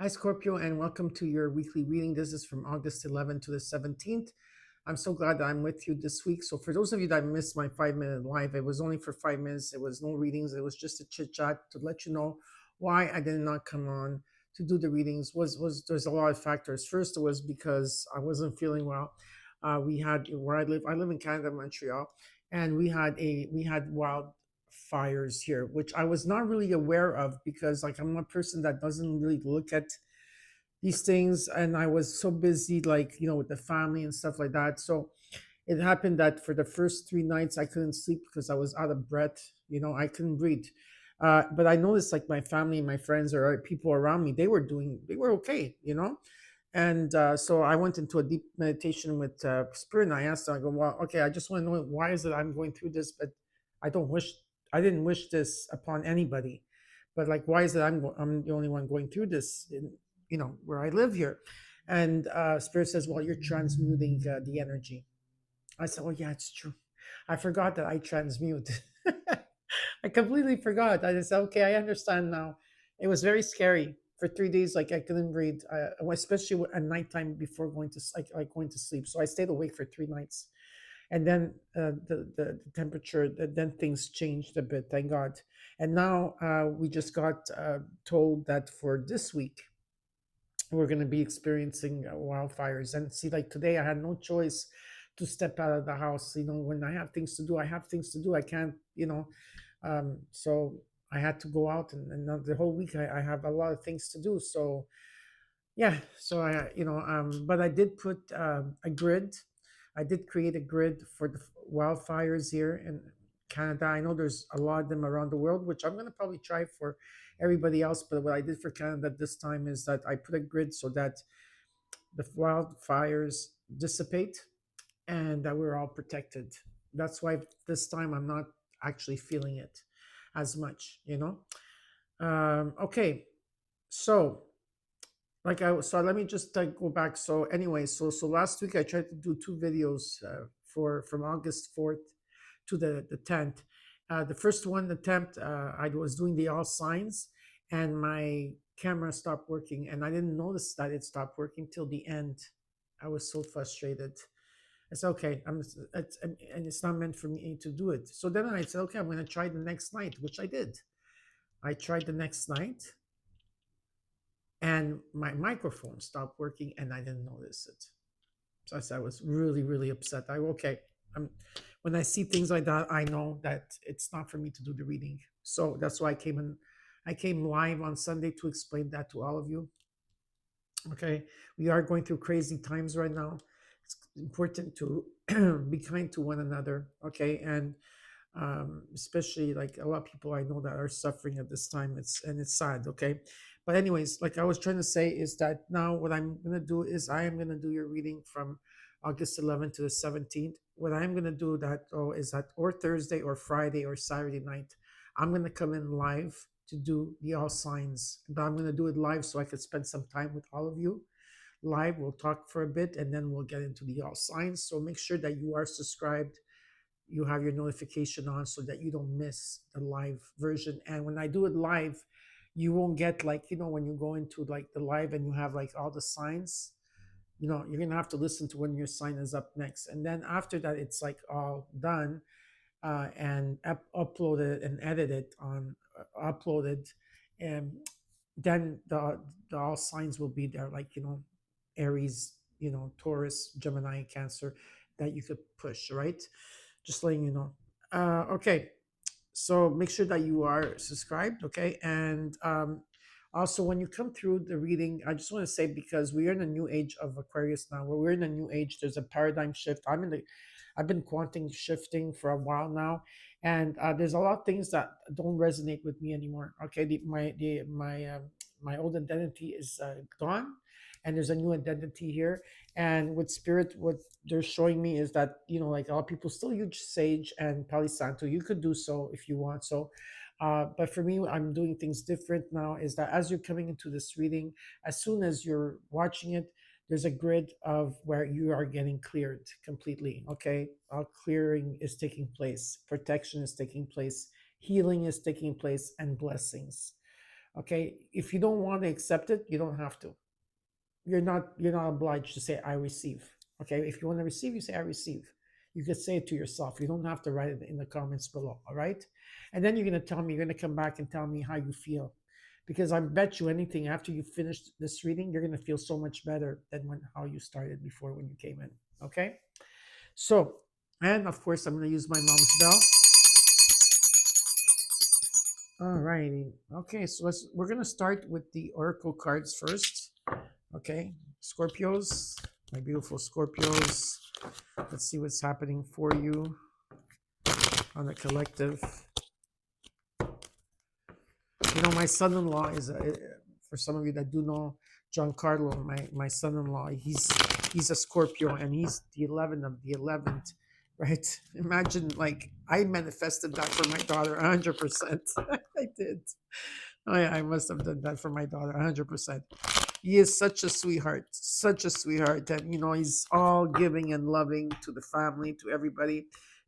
Hi, Scorpio, and welcome to your weekly reading. This is from August 11th to the 17th. I'm so glad that I'm with you this week. So, for those of you that missed my 5 minute live, it was only for 5 minutes. It was no readings. It was just a chit chat to let you know why I did not come on to do the readings. Was there's a lot of factors. First, it was because I wasn't feeling well. We had where I live. I live in Canada, Montreal, and we had wildfires here, which I was not really aware of because like I'm a person that doesn't really look at these things, and I was so busy, like, with the family and stuff like that. So it happened that for the first 3 nights I couldn't sleep because I was out of breath. I couldn't breathe. But I noticed, like, my family, my friends, or people around me, they were okay. And so I went into a deep meditation with spirit, and I asked them, I go, well, okay, I just want to know, why is it I'm going through this, but I don't wish I didn't wish this upon anybody. But, like, why is it I'm the only one going through this where I live here? And spirit says, well, you're transmuting the energy. I said, oh, yeah, it's true. I forgot that I transmute. I completely forgot. I just said, okay, I understand now. It was very scary for 3 days. Like, I couldn't breathe, especially at nighttime before like going to sleep. So I stayed awake for 3 nights, and then the temperature. Then things changed a bit. Thank God. And now we just got told that for this week we're going to be experiencing wildfires. And see, like, today I had no choice to step out of the house. When I have things to do, I have things to do. I can't, so I had to go out, and now the whole week I have a lot of things to do. So yeah, so but I did put a grid. I did create a grid for the wildfires here in Canada. I know there's a lot of them around the world, which I'm going to probably try for everybody else. But what I did for Canada this time is that I put a grid so that the wildfires dissipate and that we're all protected. That's why this time I'm not actually feeling it as much. Okay, so let me just go back. So anyway, so last week I tried to do two videos for from August 4th to the 10th. The first one attempt, I was doing the all signs, and my camera stopped working, and I didn't notice that it stopped working till the end. I was so frustrated. I said, okay, and it's not meant for me to do it. So then I said, okay, I'm going to try the next night, which I did. I tried the next night, and my microphone stopped working, and I didn't notice it. So I said, I was really, really upset. I'm, when I see things like that, I know that it's not for me to do the reading. So that's why I came live on Sunday to explain that to all of you. Okay, we are going through crazy times right now. It's important to be kind to one another. Okay, and especially, like, a lot of people I know that are suffering at this time. It's sad. Okay, but anyways, like I was trying to say, is that now what I'm gonna do is I am gonna do your reading from August 11th to the 17th. What I'm gonna do that is that, or Thursday or Friday or Saturday night, I'm gonna come in live to do the all signs. But I'm gonna do it live so I could spend some time with all of you live. We'll talk for a bit, and then we'll get into the all signs. So make sure that you are subscribed, you have your notification on, so that you don't miss the live version. And when I do it live, you won't get, like, when you go into, like, the live and you have, like, all the signs. You're gonna have to listen to when your sign is up next, and then after that it's like all done, and uploaded and edited on uploaded, and then the all signs will be there, like, Aries, Taurus, Gemini, Cancer, that you could push, right? Just letting you know. Okay, so make sure that you are subscribed. Okay, and also, when you come through the reading, I just want to say, because we are in a new age of Aquarius now, where we're in a new age, there's a paradigm shift. I've been quantum shifting for a while now, and there's a lot of things that don't resonate with me anymore. Okay, my old identity is gone, and there's a new identity here. And with spirit, what they're showing me is that, like, a lot of people still use sage and palo santo. You could do so if you want. So but for me, I'm doing things different now. Is that as you're coming into this reading, as soon as you're watching it, there's a grid of where you are getting cleared completely. Okay, clearing is taking place, protection is taking place, healing is taking place, and blessings. Okay, if you don't want to accept it, you don't have to. You're not obliged to say I receive. Okay, if you want to receive, you say I receive. You could say it to yourself. You don't have to write it in the comments below. All right, and then you're gonna tell me. You're gonna come back and tell me how you feel, because I bet you anything after you finish this reading, you're gonna feel so much better than how you started before when you came in. Okay, so, and of course I'm gonna use my mom's bell. All righty. Okay, so we're gonna start with the oracle cards first. Okay, Scorpios, my beautiful Scorpios. Let's see what's happening for you on the collective. You know, my son-in-law is for some of you that do know Giancarlo, my son-in-law. He's a Scorpio, and he's the 11th of the 11th. Right? Imagine, like, I manifested that for my daughter 100%. I did. I must have done that for my daughter 100%. He is such a sweetheart, and he's all giving and loving to the family, to everybody,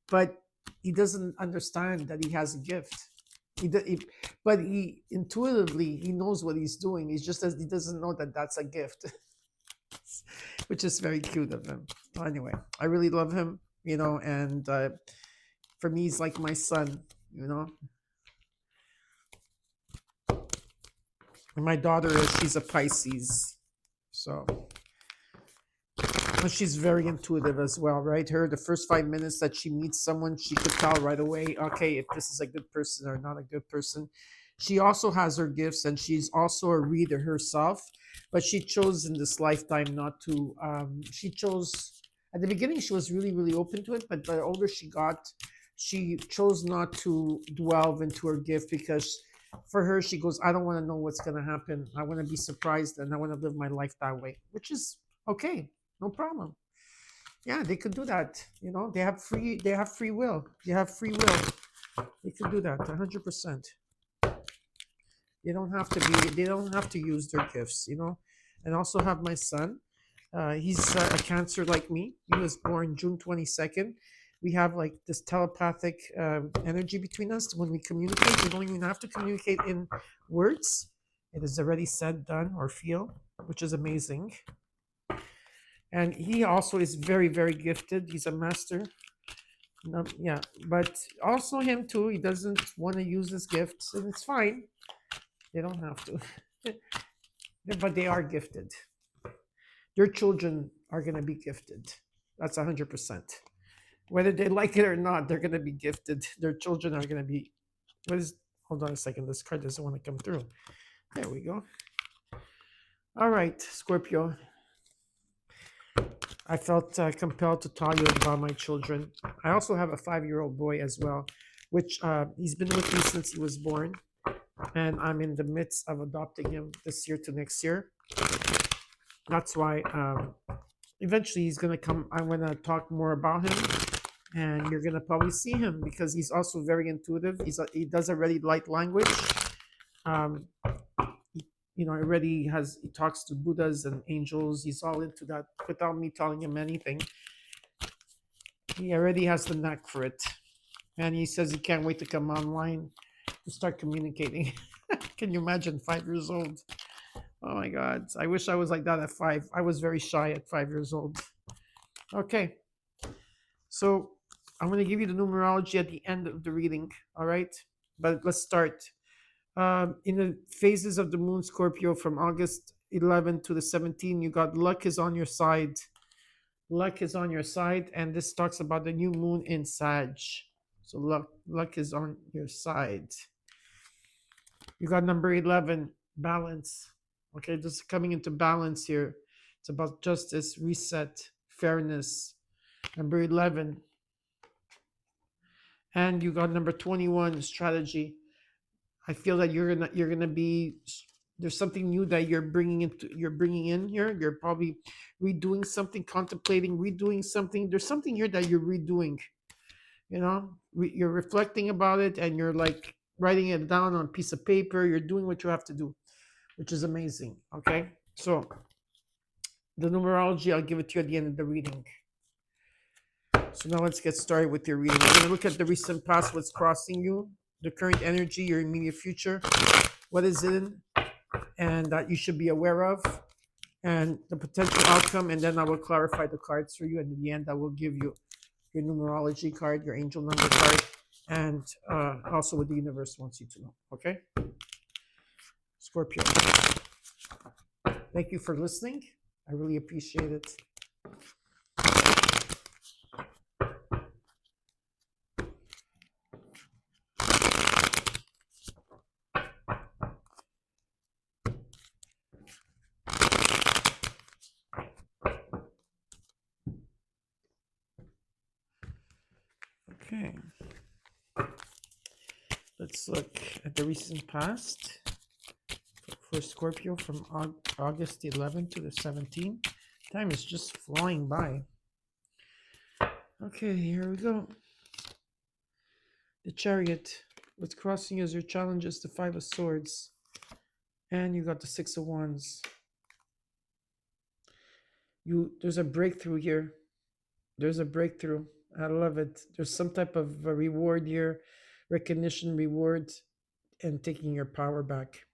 but he doesn't understand that he has a gift. But he intuitively he knows what he's doing. He's just as he doesn't know that that's a gift, which is very cute of him. Well, anyway, I really love him, and for me, he's like my son, And my daughter she's a Pisces, so she's very intuitive as well, right? The first 5 minutes that she meets someone, she could tell right away, okay, if this is a good person or not a good person. She also has her gifts, and she's also a reader herself, but she chose in this lifetime not to. She chose at the beginning, she was really, really open to it, but the older she got, she chose not to delve into her gift, because for her, she goes, I don't want to know what's going to happen. I want to be surprised, and I want to live my life that way, which is okay. No problem. Yeah, they could do that. They have free will. They have free will. They could do that 100%. They don't have to use their gifts, And also have my son. He's a Cancer like me. He was born June 22nd. We have like this telepathic energy between us when we communicate. We don't even have to communicate in words. It is already said, done, or feel, which is amazing. And he also is very, very gifted. He's a master. Yeah, but also him too. He doesn't want to use his gifts, and it's fine. They don't have to. But they are gifted. Their children are going to be gifted. That's 100%. Whether they like it or not, they're going to be gifted. Their children are going to be. Hold on a second. This card doesn't want to come through. There we go. All right, Scorpio. I felt compelled to tell you about my children. I also have a 5-year-old boy as well, which he's been with me since he was born. And I'm in the midst of adopting him this year to next year. That's why eventually he's going to come. I'm going to talk more about him, and you're going to probably see him, because he's also very intuitive. He does already light language. He talks to Buddhas and angels. He's all into that without me telling him anything. He already has the knack for it. And he says he can't wait to come online to start communicating. Can you imagine, 5 years old? Oh my God. I wish I was like that at 5. I was very shy at 5 years old. Okay. So I'm going to give you the numerology at the end of the reading. All right. But let's start. In the phases of the moon, Scorpio, from August 11th to the 17th, you got luck is on your side. Luck is on your side. And this talks about the new moon in Sag. So luck is on your side. You got number 11, balance. Okay, this is coming into balance here. It's about justice, reset, fairness. Number 11. And you got number 21, strategy. I feel that you're gonna be, there's something new that you're bringing in here. You're probably redoing something, contemplating redoing something. There's something here that you're redoing. You're reflecting about it, and you're like writing it down on a piece of paper. You're doing what you have to do, which is amazing. Okay, so the numerology, I'll give it to you at the end of the reading. So now let's get started with your reading. We're going to look at the recent past, what's crossing you, the current energy, your immediate future, what is in, and that you should be aware of, and the potential outcome. And then I will clarify the cards for you. And in the end, I will give you your numerology card, your angel number card, and also what the universe wants you to know. Okay? Scorpio, thank you for listening. I really appreciate it. Okay. Let's look at the recent past for Scorpio from August 11th to the 17th. Time is just flying by. Okay, here we go. The Chariot. What's crossing you as your challenges, the Five of Swords. And you got the Six of Wands. There's a breakthrough here. There's a breakthrough. I love it. There's some type of a reward here, recognition, reward, and taking your power back.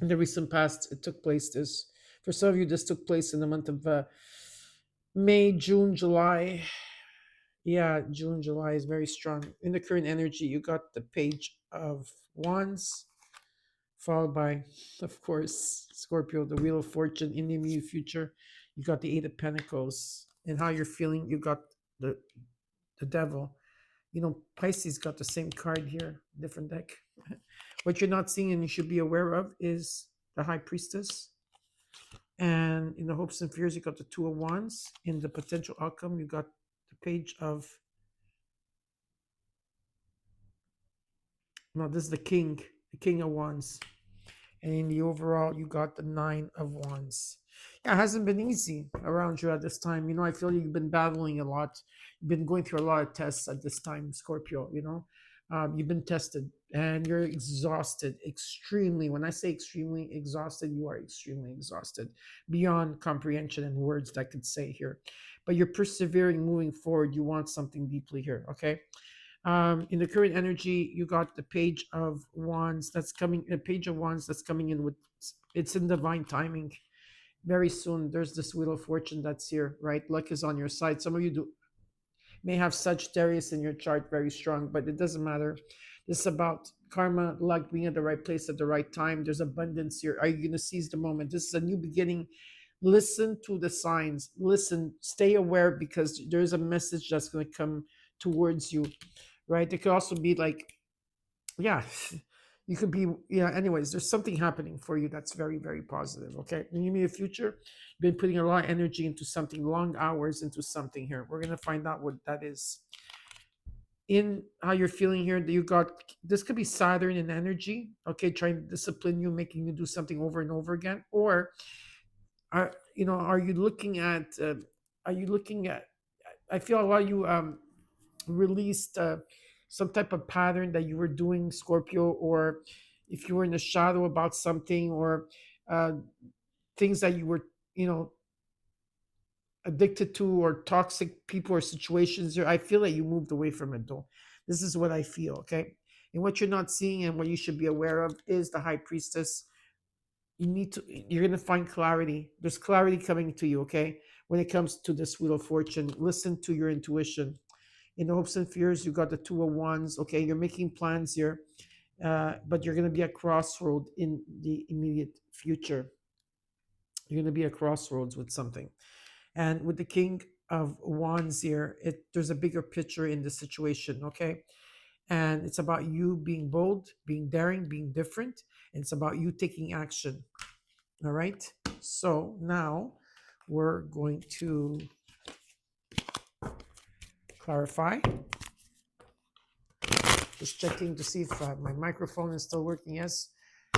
In the recent past, it took place. For some of you, this took place in the month of May, June, July. Yeah, June, July is very strong. In the current energy, you got the Page of Wands, followed by, of course, Scorpio, the Wheel of Fortune, in the immediate future. You got the Eight of Pentacles. And how you're feeling, you got the Devil. Pisces got the same card here, different deck. What you're not seeing and you should be aware of is the High Priestess. And in the hopes and fears, you got the Two of Wands. In the potential outcome, you got the Page of... No, this is the King of Wands. And in the overall, you got the Nine of Wands. Yeah, it hasn't been easy around you at this time. I feel you've been battling a lot. You've been going through a lot of tests at this time, Scorpio. You've been tested and you're exhausted, extremely. When I say extremely exhausted, you are extremely exhausted beyond comprehension and words that I could say here. But you're persevering, moving forward. You want something deeply here, okay? In the current energy, you got the Page of Wands that's coming. A Page of Wands that's coming in with, it's in divine timing. Very soon, there's this Wheel of Fortune that's here, right? Luck is on your side. Some of you may have Sagittarius in your chart very strong, but it doesn't matter. This is about karma, luck, being at the right place at the right time. There's abundance here. Are you going to seize the moment? This is a new beginning. Listen to the signs. Listen, stay aware, because there's a message that's going to come towards you, right? It could also be like, yeah, you could be, anyways, there's something happening for you that's very, very positive, okay? In the immediate future, you've been putting a lot of energy into something, long hours into something here. We're going to find out what that is. In how you're feeling here, you got, this could be Saturn in energy, okay, trying to discipline you, making you do something over and over again. Or, are you looking at, I feel a lot of you released some type of pattern that you were doing, Scorpio, or if you were in the shadow about something, or things that you were, addicted to, or toxic people or situations. I feel that you moved away from it, though. This is what I feel, okay? And what you're not seeing and what you should be aware of is the High Priestess. You're going to find clarity. There's clarity coming to you, okay? When it comes to this Wheel of Fortune, listen to your intuition. In the hopes and fears, you got the Two of Wands. Okay, you're making plans here, but you're going to be at crossroad in the immediate future. You're going to be at crossroads with something. And with the King of Wands here, there's a bigger picture in the situation, okay? And it's about you being bold, being daring, being different. And it's about you taking action, all right? So now we're going to clarify. Just checking to see if my microphone is still working. Yes.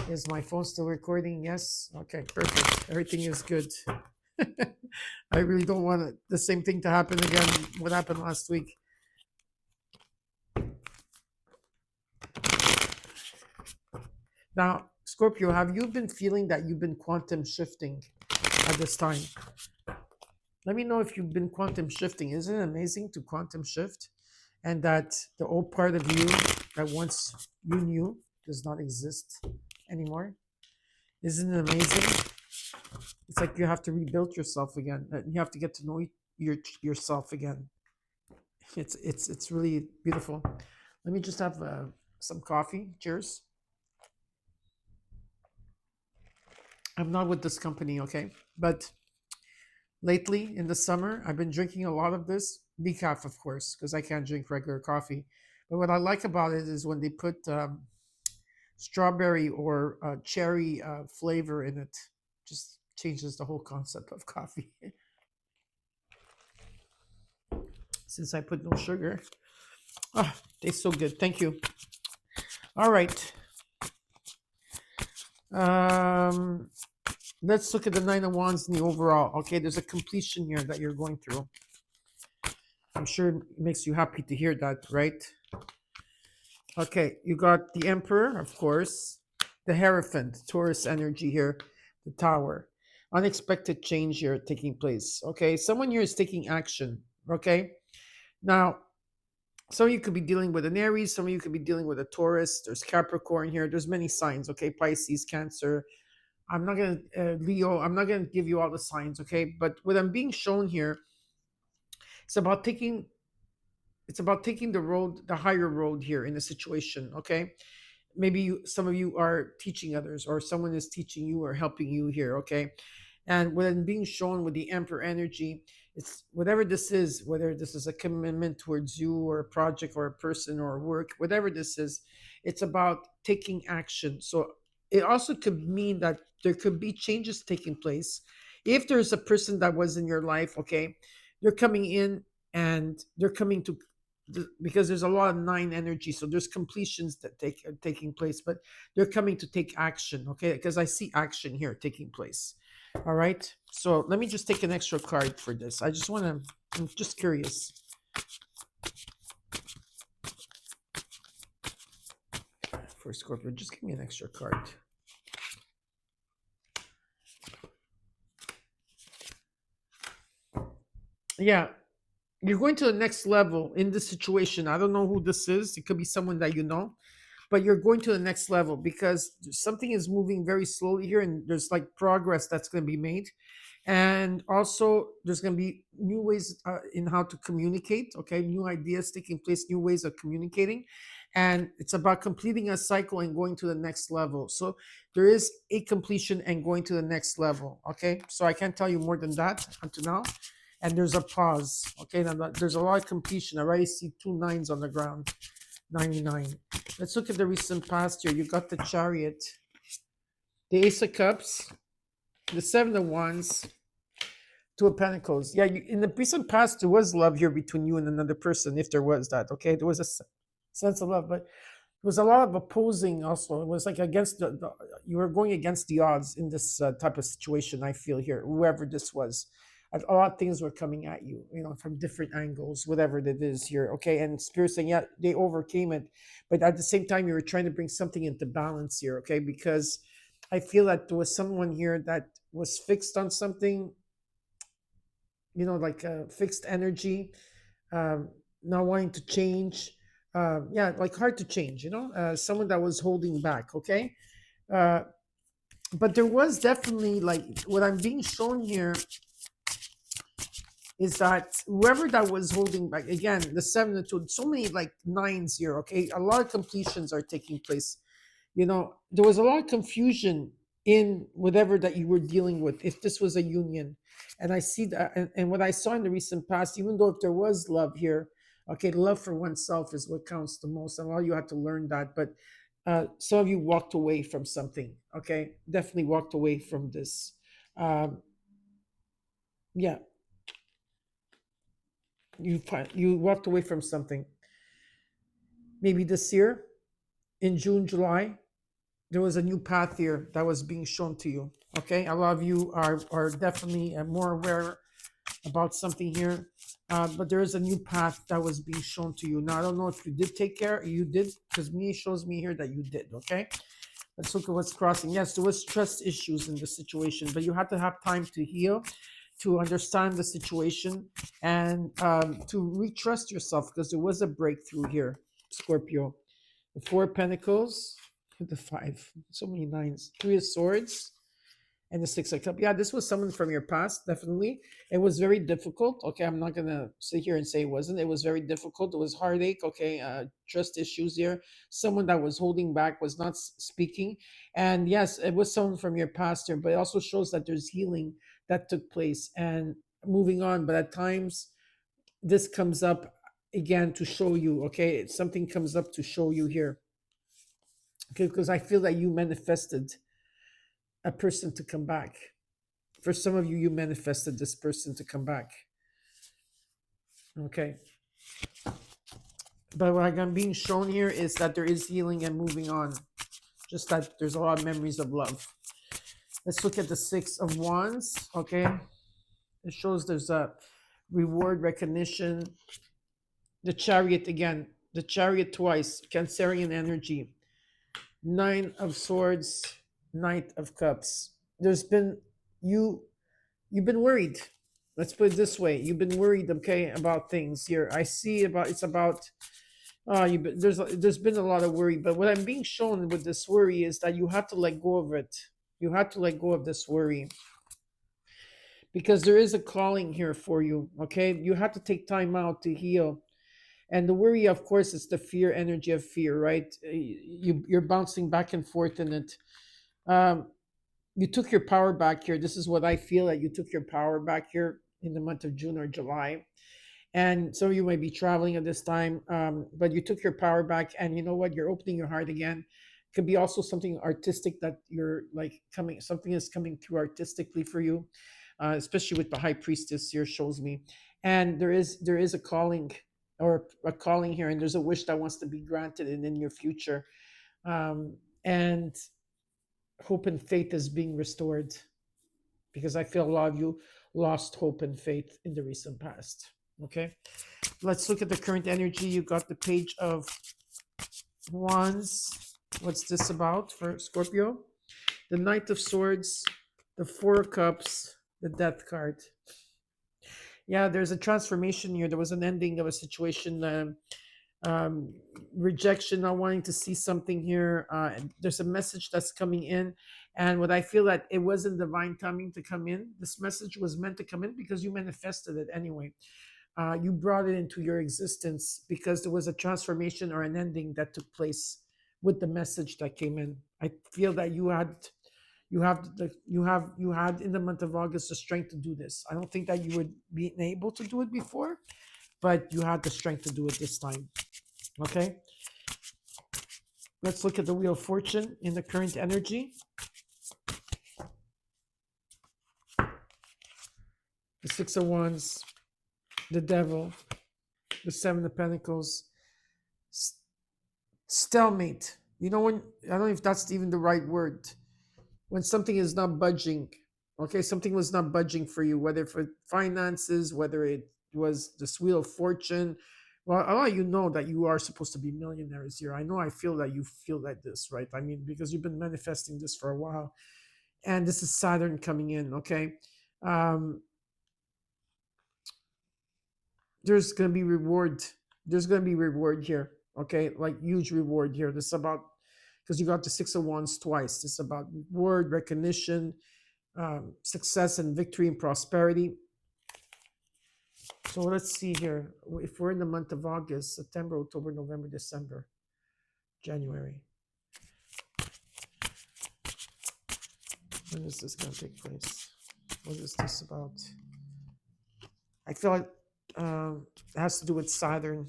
Is my phone still recording? Yes. Okay, perfect. Everything is good. I really don't want the same thing to happen again. What happened last week? Now, Scorpio, have you been feeling that you've been quantum shifting at this time? Let me know if you've been quantum shifting. Isn't it amazing to quantum shift? And that the old part of you that once you knew does not exist anymore. Isn't it amazing? It's like you have to rebuild yourself again. You have to get to know yourself again. It's really beautiful. Let me just have some coffee. Cheers. I'm not with this company, okay? But lately in the summer, I've been drinking a lot of this decaf, of course, because I can't drink regular coffee. But what I like about it is when they put strawberry or cherry flavor in it, just changes the whole concept of coffee. Since I put no sugar, tastes so good. Thank you. All right. Let's look at the Nine of Wands in the overall. Okay, there's a completion here that you're going through. I'm sure it makes you happy to hear that, right? Okay, you got the Emperor, of course, the Hierophant, Taurus energy here, the Tower. Unexpected change here taking place. Okay, someone here is taking action. Okay, now some of you could be dealing with an Aries, some of you could be dealing with a Taurus. There's Capricorn here. There's many signs. Okay, Pisces, Cancer. I'm not gonna Leo. I'm not gonna give you all the signs. Okay, but what I'm being shown here, it's about taking. It's about taking the road, the higher road here in the situation. Okay, maybe some of you are teaching others, or someone is teaching you or helping you here. Okay, and when being shown with the Emperor energy, it's whatever this is, whether this is a commitment towards you or a project or a person or work, whatever this is, it's about taking action. So it also could mean that there could be changes taking place. If there's a person that was in your life, okay, they're coming in and they're coming to because there's a lot of nine energy, so there's completions that are taking place, but they're coming to take action. Okay, because I see action here taking place. All right, so let me just take an extra card for this. I just want to, I'm just curious. For Scorpio, just give me an extra card. Yeah, you're going to the next level in this situation. I don't know who this is. It could be someone that you know, but you're going to the next level because something is moving very slowly here, and there's like progress that's going to be made. And also, there's going to be new ways in how to communicate. Okay, new ideas taking place, new ways of communicating, and it's about completing a cycle and going to the next level. So there is a completion and going to the next level. Okay, so I can't tell you more than that until now. And there's a pause. Okay, now there's a lot of completion. I already see 2 nines on the ground. 99. Let's look at the recent past here. You got the Chariot, the Ace of Cups, the Seven of Wands, Two of Pentacles. Yeah, in the recent past, there was love here between you and another person, if there was that. Okay, there was a sense of love, but there was a lot of opposing also. It was like against you were going against the odds in this type of situation, I feel here, whoever this was. A lot of things were coming at you, from different angles, whatever it is here. Okay, and Spirit saying, yeah, they overcame it, but at the same time, you were trying to bring something into balance here. Okay, because I feel that there was someone here that was fixed on something, like fixed energy, not wanting to change. Yeah, like hard to change. Someone that was holding back. Okay, but there was definitely like what I'm being shown here is that whoever that was holding back, again, the 7 and 2, so many like nines here. Okay, a lot of completions are taking place. There was a lot of confusion in whatever that you were dealing with, if this was a union. And I see that, and what I saw in the recent past, even though if there was love here, okay, love for oneself is what counts the most, and all you had to learn that. But some of you walked away from something. Okay, definitely walked away from this. Yeah, you walked away from something. Maybe this year, in June, July, there was a new path here that was being shown to you. Okay, a lot of you are definitely more aware about something here, but there is a new path that was being shown to you. Now I don't know if you did take care. You did, because shows me here that you did. Okay, let's look at what's crossing. Yes, there was trust issues in the situation, but you had to have time to heal, to understand the situation, and to retrust yourself, because there was a breakthrough here, Scorpio. The Four of Pentacles, The five. So many nines. Three of Swords and the Six of Cups. Yeah, this was someone from your past, definitely. It was very difficult. Okay, I'm not gonna sit here and say it wasn't. It was very difficult. It was heartache. Okay, trust issues here. Someone that was holding back, was not speaking, and yes, it was someone from your past here. But it also shows that there's healing that took place and moving on. But at times, this comes up again to show you. Okay, something comes up to show you here. Okay, because I feel that you manifested a person to come back. For some of you, you manifested this person to come back. Okay. But what I'm being shown here is that there is healing and moving on. Just that there's a lot of memories of love. Let's look at the Six of Wands. Okay. It shows there's a reward, recognition. The Chariot again. The Chariot twice. Cancerian energy. Nine of Swords. Knight of Cups. There's been you've been worried. Let's put it this way: you've been worried, okay, about things here. I see about it's about there's been a lot of worry, but what I'm being shown with this worry is that you have to let go of it. You have to let go of this worry because there is a calling here for you. Okay, you have to take time out to heal. And the worry, of course, is the fear energy of fear, right? You're bouncing back and forth in it. Um, you took your power back here. This is what I feel, that you took your power back here in the month of June or July. And some of you might be traveling at this time, but you took your power back, and you know what? You're opening your heart again. Could be also something artistic that you're like coming. Something is coming through artistically for you, especially with the High Priestess here shows me. And there is a calling or a calling here, and there's a wish that wants to be granted in your future. And hope and faith is being restored because I feel a lot of you lost hope and faith in the recent past. Okay, let's look at the current energy. You got the Page of Wands. What's this about for Scorpio? The Knight of Swords, the Four of Cups, the Death card. Yeah, there's a transformation here. There was an ending of a situation. Rejection, not wanting to see something here. There's a message that's coming in, and what I feel that it wasn't divine timing to come in. This message was meant to come in because you manifested it anyway. You brought it into your existence because there was a transformation or an ending that took place with the message that came in. I feel that you had in the month of August the strength to do this. I don't think that you would be able to do it before, but you had the strength to do it this time. Okay, let's look at the Wheel of Fortune in the current energy. The Six of Wands, the Devil, the Seven of Pentacles, stalemate. You know, when I don't know if that's even the right word, when something is not budging. Okay, something was not budging for you, whether for finances, whether it was this Wheel of Fortune. Well, a lot of you know that you are supposed to be millionaires here. I know I feel that you feel like this, right? I mean, because you've been manifesting this for a while. And this is Saturn coming in, okay? There's going to be reward. There's going to be reward here, okay? Like huge reward here. This is about, because you got the Six of Wands twice. This is about reward, recognition, success and victory and prosperity. So let's see here. If we're in the month of August, September, October, November, December, January. When is this going to take place? What is this about? I feel like it has to do with Saturn.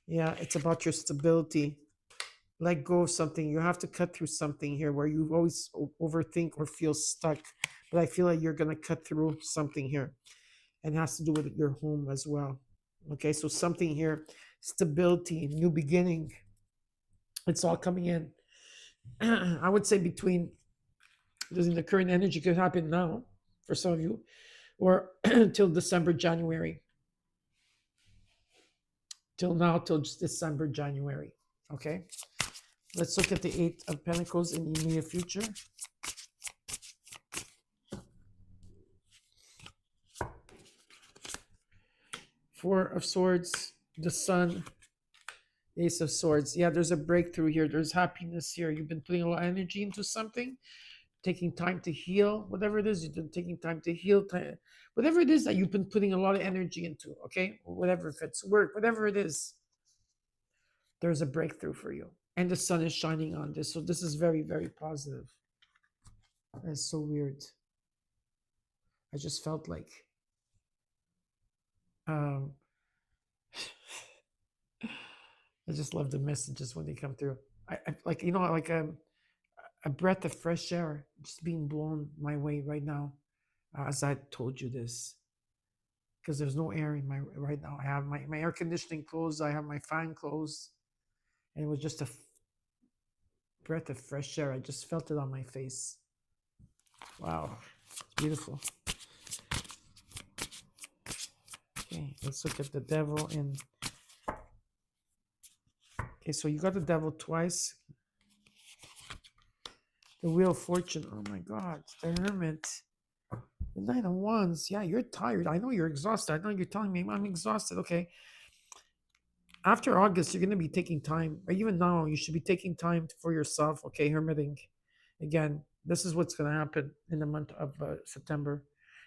Yeah, it's about your stability. Let go of something. You have to cut through something here where you always overthink or feel stuck. But I feel like you're going to cut through something here. And it has to do with your home as well. Okay, so something here, stability, new beginning. It's all coming in. I would say between the current energy could happen now for some of you, or till December, January. Till now, till December, January. Okay, let's look at the Eight of Pentacles in the immediate future. Four of Swords, the Sun, Ace of Swords. Yeah, there's a breakthrough here. There's happiness here. You've been putting a lot of energy into something, taking time to heal, whatever it is, you've been taking time to heal, whatever it is that you've been putting a lot of energy into, okay? Whatever, if it's work, whatever it is, there's a breakthrough for you. And the sun is shining on this. So this is very, very positive. That's so weird. I just felt like, um, I just love the messages when they come through. I like, like a breath of fresh air just being blown my way right now, as I told you this, because there's no air in my right now. I have my air conditioning closed. I have my fan closed, and it was just a breath of fresh air. I just felt it on my face. Wow, it's beautiful. Okay, let's look at the devil in. Okay, so you got the devil twice. The Wheel of Fortune. Oh my God, the Hermit. The Knight of Wands. Yeah, you're tired. I know you're exhausted. I know you're telling me I'm exhausted. Okay. After August, you're going to be taking time, or even now, you should be taking time for yourself. Okay, hermiting. Again, this is what's going to happen in the month of September.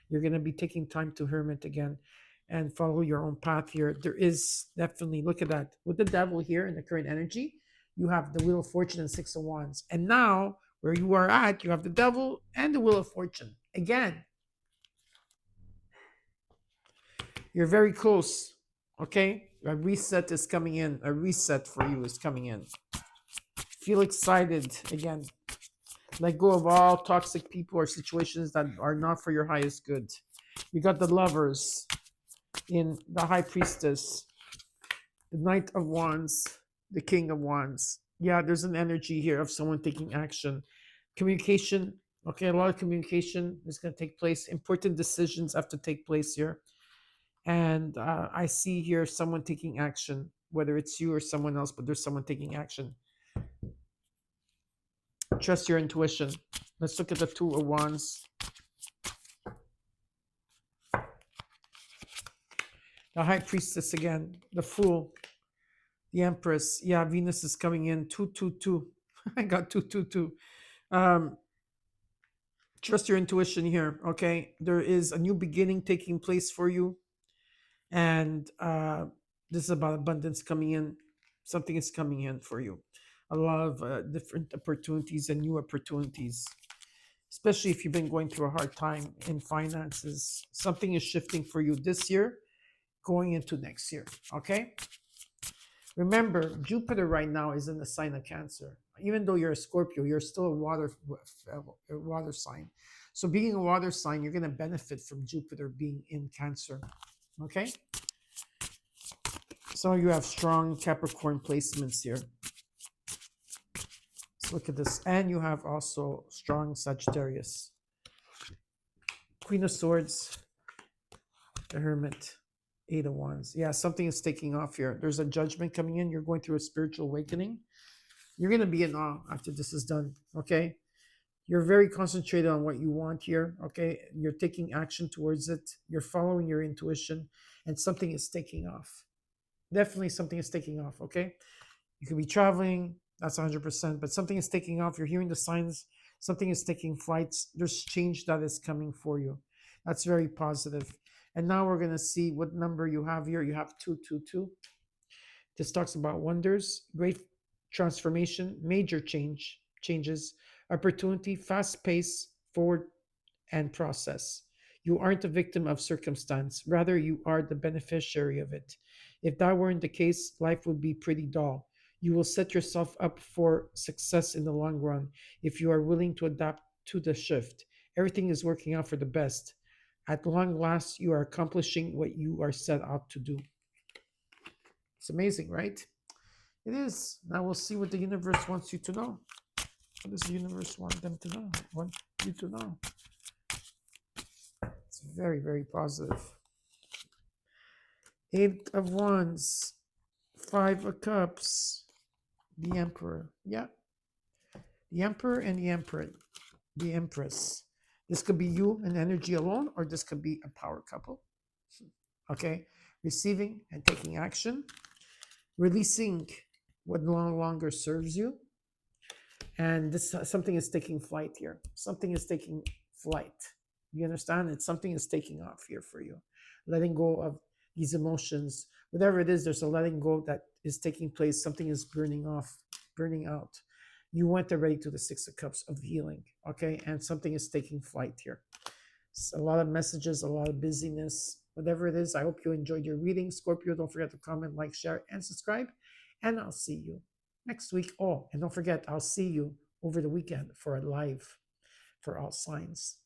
You're going to be taking time to hermit again and follow your own path here. There is definitely, look at that. With the devil here in the current energy, you have the Wheel of Fortune and Six of Wands. And now, where you are at, you have the devil and the Wheel of Fortune. Again, you're very close. Okay? A reset is coming in. A reset for you is coming in. Feel excited again. Let go of all toxic people or situations that are not for your highest good. You got the Lovers in the High Priestess, the Knight of Wands, the King of Wands. Yeah, there's an energy here of someone taking action. Communication. Okay, a lot of communication is going to take place. Important decisions have to take place here. And I see here someone taking action, whether it's you or someone else, but there's someone taking action. Trust your intuition. Let's look at the Two of Wands. The High Priestess again, the Fool, the Empress. Yeah, Venus is coming in. 222. I got 222. Trust your intuition here, okay? There is a new beginning taking place for you. And this is about abundance coming in. Something is coming in for you. A lot of different opportunities and new opportunities, especially if you've been going through a hard time in finances. Something is shifting for you this year, going into next year, okay? Remember, Jupiter right now is in the sign of Cancer. Even though you're a Scorpio, you're still a water sign. So being a water sign, you're going to benefit from Jupiter being in Cancer, okay? Some of you have strong Capricorn placements here. Let's look at this. And you have also strong Sagittarius. Queen of Swords, the Hermit, Eight of Wands. Yeah, something is taking off here. There's a judgment coming in. You're going through a spiritual awakening. You're going to be in awe after this is done, okay? You're very concentrated on what you want here, okay? You're taking action towards it. You're following your intuition, and something is taking off. Definitely something is taking off, okay? You could be traveling, that's 100%, but something is taking off. You're hearing the signs. Something is taking flights. There's change that is coming for you. That's very positive. And now we're going to see what number you have here. You have 222. This talks about wonders, great transformation, major changes, opportunity, fast pace, forward, and process. You aren't a victim of circumstance. Rather, you are the beneficiary of it. If that weren't the case, life would be pretty dull. You will set yourself up for success in the long run if you are willing to adapt to the shift. Everything is working out for the best. At long last, you are accomplishing what you are set out to do. It's amazing, right? It is. Now we'll see what the universe wants you to know. What does the universe want them to know? Want you to know? It's very, very positive. Eight of Wands, Five of Cups, the Emperor. Yeah. The Emperor and the Empress. This could be you and energy alone, or this could be a power couple. Okay. Receiving and taking action. Releasing what no longer serves you. And this something is taking flight here. Something is taking flight. You understand? It's something is taking off here for you. Letting go of these emotions, whatever it is, there's a letting go that is taking place. Something is burning off, burning out. You went already to the Six of Cups of healing, okay? And something is taking flight here. It's a lot of messages, a lot of busyness, whatever it is. I hope you enjoyed your reading. Scorpio, don't forget to comment, like, share, and subscribe. And I'll see you next week. Oh, and don't forget, I'll see you over the weekend for a live for all signs.